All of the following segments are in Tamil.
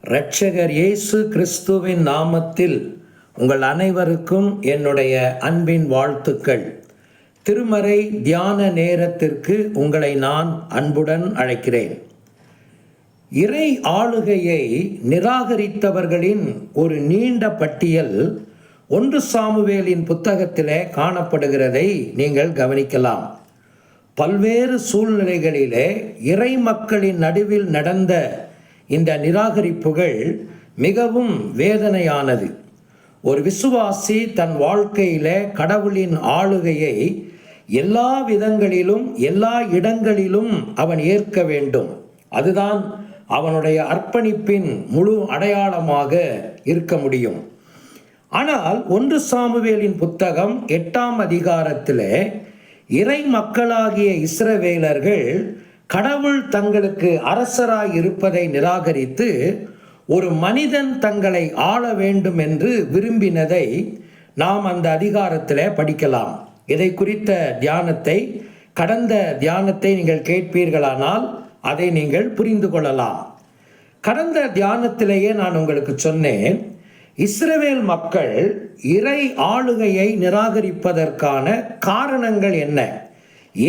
இரட்சகர் இயேசு கிறிஸ்துவின் நாமத்தில் உங்கள் அனைவருக்கும் என்னுடைய அன்பின் வாழ்த்துக்கள். திருமறை தியான நேரத்திற்கு உங்களை நான் அன்புடன் அழைக்கிறேன். இறை ஆளுகையை நிராகரித்தவர்களின் ஒரு நீண்ட பட்டியல் 1 சாமுவேலின் புத்தகத்திலே காணப்படுகிறதை நீங்கள் கவனிக்கலாம். பல்வேறு சூழ்நிலைகளிலே இறை மக்களின் நடுவில் நடந்த இந்த நிராகரிப்புகள் மிகவும் வேதனையானது. ஒரு விசுவாசி தன் வாழ்க்கையிலே கடவுளின் ஆளுகையை எல்லா விதங்களிலும் எல்லா இடங்களிலும் அவன் ஏற்க வேண்டும். அதுதான் அவனுடைய அர்ப்பணிப்பின் முழு அடையாளமாக இருக்க முடியும். ஆனால் 1 சாமுவேலின் புத்தகம் 8ஆம் அதிகாரத்திலே இறை மக்களாகிய இஸ்ரவேலர்கள் கடவுள் தங்களுக்கு அரசராய் இருப்பதை நிராகரித்து ஒரு மனிதன் தங்களை ஆள வேண்டும் என்று விரும்பினதை நாம் அந்த அதிகாரத்தில் படிக்கலாம். இதை குறித்த கடந்த தியானத்தை நீங்கள் கேட்பீர்களானால் அதை நீங்கள் புரிந்து கொள்ளலாம். கடந்த தியானத்திலேயே நான் உங்களுக்கு சொன்னேன், இஸ்ரவேல் மக்கள் இறை ஆளுகையை நிராகரிப்பதற்கான காரணங்கள் என்ன,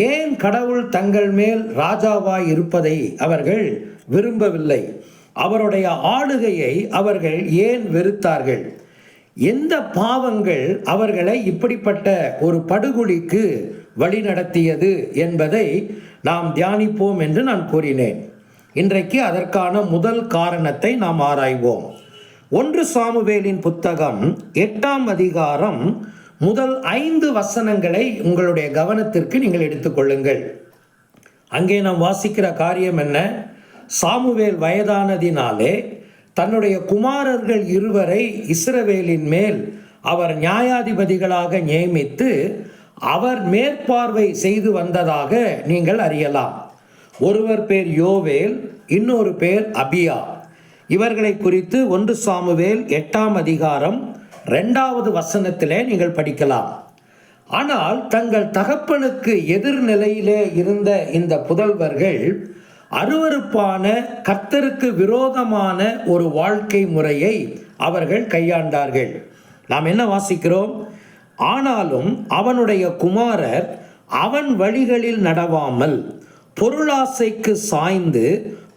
ஏன் கடவுள் தங்கள் மேல் ராஜாவாய் இருப்பதை அவர்கள் விரும்பவில்லை, அவருடைய ஆளுகையை அவர்கள் ஏன் வெறுத்தார்கள், எந்த பாவங்கள் அவர்களை இப்படிப்பட்ட ஒரு படுகொலிக்கு வழிநடத்தியது என்பதை நாம் தியானிப்போம் என்று நான் கூறினேன். இன்றைக்கு அதற்கான முதல் காரணத்தை நாம் ஆராய்வோம். 1 சாமுவேலின் புத்தகம் 8ஆம் அதிகாரம் முதல் 5 வசனங்களை உங்களுடைய கவனத்திற்கு நீங்கள் எடுத்துக்கொள்ளுங்கள். அங்கே நாம் வாசிக்கிற காரியம் என்ன? சாமுவேல் வயதானதினாலே தன்னுடைய குமாரர்கள் 2 இஸ்ரவேலின் மேல் அவர் நியாயாதிபதிகளாக நியமித்து அவர் மேற்பார்வை செய்து வந்ததாக நீங்கள் அறியலாம். ஒருவர் பேர் யோவேல், இன்னொரு பேர் அபியா. இவர்களை குறித்து 1 சாமுவேல் 8ஆம் அதிகாரம் 2வது வசனத்திலே நீங்கள் படிக்கலாம். ஆனால் தங்கள் தகப்பனுக்கு எதிர்நிலையிலே இருந்த இந்த புதல்வர்கள் அருவருப்பான கர்த்தருக்கு விரோதமான ஒரு வாழ்க்கை முறையை அவர்கள் கையாண்டார்கள். நாம் என்ன வாசிக்கிறோம்? ஆனாலும் அவனுடைய குமாரர் அவன் வழிகளில் நடவாமல் பொருளாசைக்கு சாய்ந்து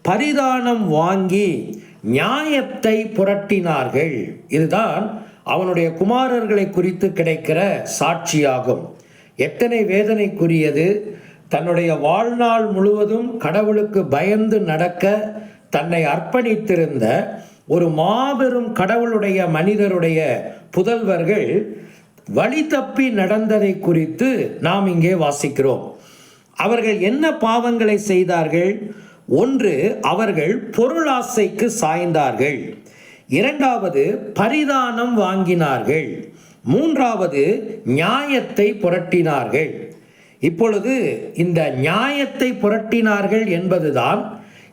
பரிதானம் வாங்கி நியாயத்தை புரட்டினார்கள். இதுதான் அவனுடைய குமாரர்களை குறித்து கிடைக்கிற சாட்சியாகும். எத்தனை வேதனைக்குரியது! தன்னுடைய வாழ்நாள் முழுவதும் கடவுளுக்கு பயந்து நடக்க தன்னை அர்ப்பணித்திருந்த ஒரு மாபெரும் கடவுளுடைய மனிதருடைய புதல்வர்கள் வழி தப்பி நடந்ததை குறித்து நாம் இங்கே வாசிக்கிறோம். அவர்கள் என்ன பாவங்களை செய்தார்கள்? 1, அவர்கள் பொருளாசைக்கு சாய்ந்தார்கள். 2வது, பரிதானம் வாங்கினார்கள். 3வது, நியாயத்தை புரட்டினார்கள். இப்பொழுது இந்த நியாயத்தை புரட்டினார்கள் என்பதுதான்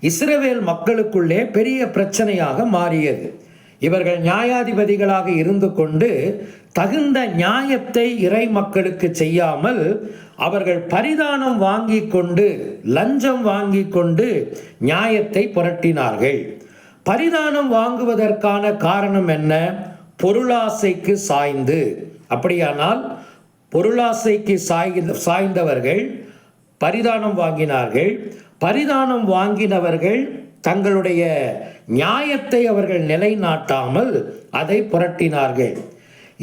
இஸ்ரவேல் மக்களுக்குள்ளே பெரிய பிரச்சனையாக மாறியது. இவர்கள் நியாயாதிபதிகளாக இருந்து கொண்டு தகுந்த நியாயத்தை இறை மக்களுக்கு செய்யாமல் அவர்கள் பரிதானம் வாங்கி கொண்டு லஞ்சம் வாங்கி கொண்டு நியாயத்தை புரட்டினார்கள். பரிதானம் வாங்குவதற்கான காரணம் என்ன? பொருளாசைக்கு சாய்ந்து. அப்படியானால் பொருளாசைக்கு சாய்ந்தவர்கள் பரிதானம் வாங்கினார்கள். பரிதானம் வாங்கினவர்கள் தங்களுடைய நியாயத்தை அவர்கள் நிலைநாட்டாமல் அதை புரட்டினார்கள்.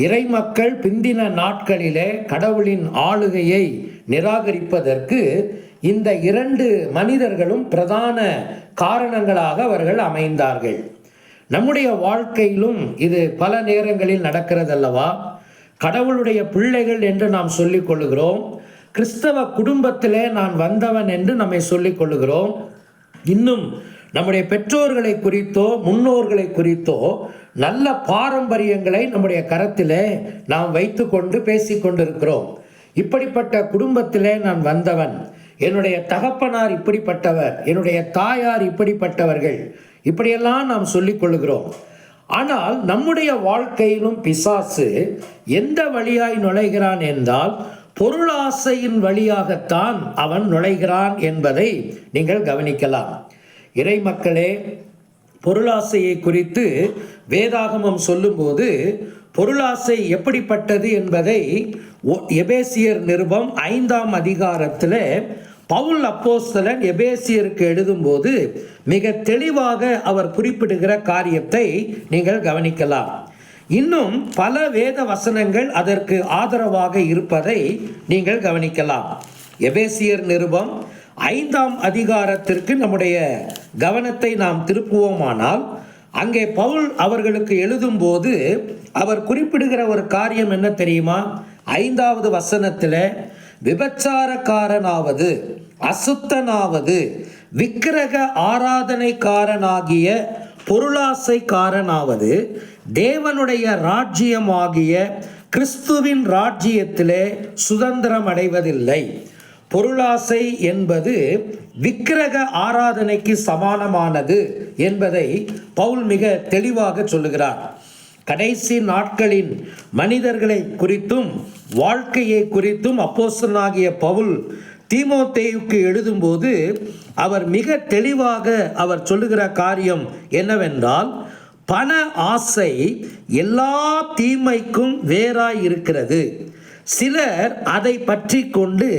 இறை மக்கள் பிந்தின நாட்களிலே கடவுளின் ஆளுகையை நிராகரிப்பதற்கு இந்த 2 மனிதர்களும் பிரதான காரணங்களாக அவர்கள் அமைந்தார்கள். நம்முடைய வாழ்க்கையிலும் இது பல நேரங்களில் நடக்கிறதல்லவா? கடவுளுடைய பிள்ளைகள் என்று நாம் சொல்லிக் கொள்ளுகிறோம். கிறிஸ்தவ குடும்பத்திலே நான் வந்தவன் என்று நம்மை சொல்லிக் கொள்ளுகிறோம். இன்னும் நம்முடைய பெற்றோர்களை குறித்தோ முன்னோர்களை குறித்தோ நல்ல பாரம்பரியங்களை நம்முடைய கரத்திலே நாம் வைத்து கொண்டு பேசிக்கொண்டிருக்கிறோம். இப்படிப்பட்ட குடும்பத்திலே நான் வந்தவன், என்னுடைய தகப்பனார் இப்படிப்பட்டவர், என்னுடைய தாயார் இப்படிப்பட்டவர்கள், இப்படியெல்லாம் நாம் சொல்லிக் கொள்ளுகிறோம். ஆனால் நம்முடைய வாழ்க்கையிலும் பிசாசு எந்த வழியாய் நுழைகிறான் என்றால் பொருளாசையின் வழியாகத்தான் அவன் நுழைகிறான் என்பதை நீங்கள் கவனிக்கலாம். இறை மக்களே, பொருளாசையை குறித்து வேதாகமம் சொல்லும்போது பொருளாசை எப்படிப்பட்டது என்பதை எபேசியர் நிருபம் 5ஆம் அதிகாரத்தில் பவுல் அப்போஸ்தலன் எபேசியருக்கு எழுதும்போது மிக தெளிவாக அவர் குறிப்பிடுகிற காரியத்தை நீங்கள் கவனிக்கலாம். இன்னும் பல வேத வசனங்கள் அதற்கு ஆதரவாக இருப்பதை நீங்கள் கவனிக்கலாம். எபேசியர் நிருபம் 5ஆம் அதிகாரத்திற்கு நம்முடைய கவனத்தை நாம் திருப்புவோமானால், அங்கே பவுல் அவர்களுக்கு எழுதும்போது அவர் குறிப்பிடுகிற ஒரு காரியம் என்ன தெரியுமா? 5வது வசனத்தில், விபச்சாரக்காரனாவது, அசுத்தனாவது, விக்கிரக ஆராதனைக்காரனாகிய பொருளாசைக்காரனாவது தேவனுடைய ராஜ்யமாகிய கிறிஸ்துவின் ராஜ்யத்திலே சுதந்திரம் அடைவதில்லை. பொருளாசை என்பது விக்கிரக ஆராதனைக்கு சமானமானது என்பதை பவுல் மிக தெளிவாக சொல்லுகிறார். கடைசி நாட்களின் மனிதர்களை குறித்தும் வாழ்க்கையை குறித்தும் அப்போஸ்தலனாகிய பவுல் தீமோத்தேயுக்கு எழுதும்போது அவர் மிக தெளிவாக அவர் சொல்லுகிற காரியம் என்னவென்றால், பண ஆசை எல்லா தீமைக்கும் வேறாய் இருக்கிறது. சிலர் அதை பற்றி கொண்டு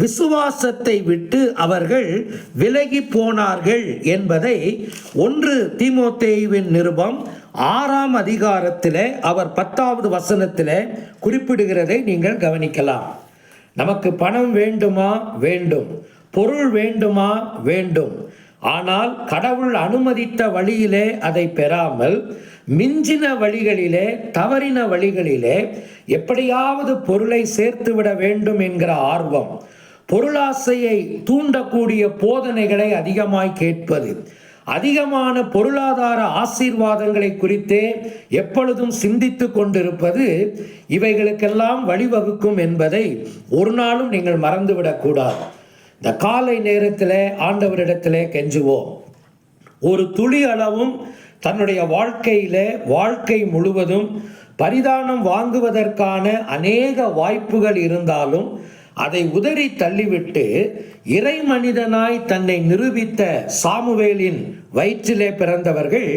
விசுவாசத்தை விட்டு அவர்கள் விலகி போனார்கள் என்பதை 1 தீமோத்தேயுவின் நிருபம் 6ஆம் அதிகாரத்தில் அவர் 10வது வசனத்தில் குறிப்பிடுகிறதை நீங்கள் கவனிக்கலாம். நமக்கு பணம் வேண்டுமா? வேண்டும். பொருள் வேண்டுமா? வேண்டும். ஆனால் கடவுள் அனுமதித்த வழியிலே அதை பெறாமல் மிஞ்சின வழிகளிலே, தவறின வழிகளிலே எப்படியாவது பொருளை சேர்த்துவிட வேண்டும் என்கிற ஆர்வம், பொருளாசையை தூண்டக்கூடிய போதனைகளை அதிகமாய் கேட்பது, அதிகமான பொருளாதார ஆசீர்வாதங்களை குறித்தே எப்பொழுதும் சிந்தித்து கொண்டிருப்பது இவைகளுக்கெல்லாம் வழிவகுக்கும் என்பதை ஒரு நாளும் நீங்கள் மறந்துவிடக்கூடாது. இந்த காலை நேரத்தில் ஆண்டவரிடத்தில் கெஞ்சுவோம். ஒரு துளி அளவும் தன்னுடைய வாழ்க்கை முழுவதும் பரிதானம் வாங்குவதற்கான அநேக வாய்ப்புகள் இருந்தாலும் அதை உதறி தள்ளிவிட்டு இறை மனிதனாய் தன்னை நிரூபித்த சாமுவேலின் வயிற்றிலே பிறந்தவர்கள்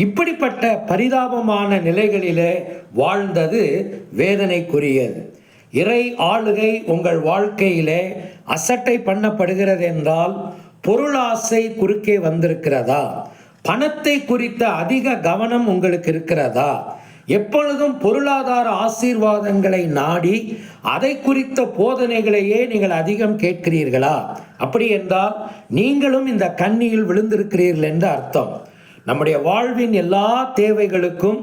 இப்படிப்பட்ட பரிதாபமான நிலைகளிலே வாழ்ந்தது வேதனைக்குரியது. இறை ஆளுகை உங்கள் வாழ்க்கையிலே அசட்டை பண்ணப்படுகிறது என்றால் பொருளாசை குறுக்கே வந்திருக்கிறதா? பணத்தை குறித்த அதிக கவனம் உங்களுக்கு இருக்கிறதா? எப்பொழுதும் பொருளாதார ஆசீர்வாதங்களை நாடி அதை குறித்த போதனைகளையே நீங்கள் அதிகம் கேட்கிறீர்களா? அப்படி என்றால் நீங்களும் இந்த கண்ணியில் விழுந்திருக்கிறீர்கள் என்று அர்த்தம். நம்முடைய வாழ்வின் எல்லா தேவைகளுக்கும்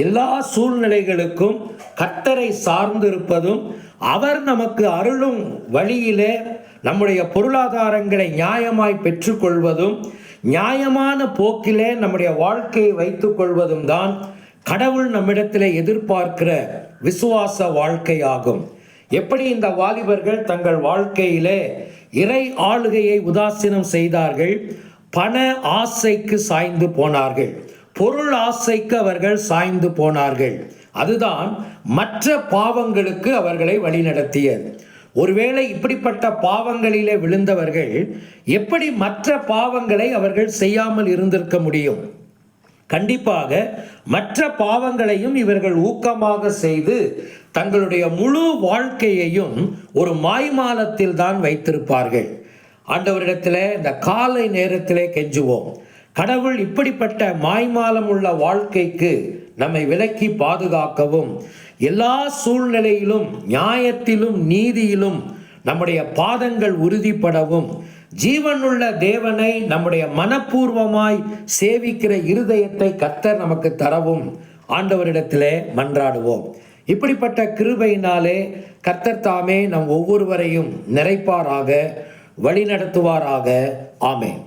எல்லா சூழ்நிலைகளுக்கும் கர்த்தரை சார்ந்திருப்பதும் அவர் நமக்கு அருளும் வழியிலே நம்முடைய பொருளாதாரங்களை நியாயமாய் பெற்றுக்கொள்வதும் நியாயமான போக்கிலே நம்முடைய வாழ்க்கையை வைத்துக் கொள்வதும் தான் கடவுள் நம்மிடத்தில் எதிர்பார்க்கிற விசுவாச வாழ்க்கையாகும். எப்படி இந்த வாலிபர்கள் தங்கள் வாழ்க்கையிலே இறை ஆளுகையை உதாசீனம் செய்தார்கள், பண ஆசைக்கு சாய்ந்து போனார்கள், பொருள் ஆசைக்கு அவர்கள் சாய்ந்து போனார்கள். அதுதான் மற்ற பாவங்களுக்கு அவர்களை வழிநடத்தியது. ஒருவேளை இப்படிப்பட்ட பாவங்களிலே விழுந்தவர்கள் எப்படி மற்ற பாவங்களை அவர்கள் செய்யாமல் இருந்திருக்க முடியும்? கண்டிப்பாக மற்ற பாவங்களையும் இவர்கள் ஊக்கமாக செய்து தங்களுடைய முழு வாழ்க்கையையும் ஒரு மாய்மாலத்தில் தான் வைத்திருப்பார்கள். ஆண்டவரிடத்தில் இந்த காலை நேரத்திலே கெஞ்சுவோம். கடவுள் இப்படிப்பட்ட மாய்மாலம் உள்ள வாழ்க்கைக்கு நம்மை விலக்கி பாதுகாக்கவும், எல்லா சூழ்நிலையிலும் நியாயத்திலும் நீதியிலும் நம்முடைய பாதங்கள் உறுதிப்படவும், ஜீவனுள்ள தேவனை நம்முடைய மனப்பூர்வமாய் சேவிக்கிற இருதயத்தை கர்த்தர் நமக்கு தரவும் ஆண்டவரிடத்திலே மன்றாடுவோம். இப்படிப்பட்ட கிருபையினாலே கர்த்தர் தாமே நம் ஒவ்வொருவரையும் நிறைப்பாராக, வழிநடத்துவாராக. ஆமென்.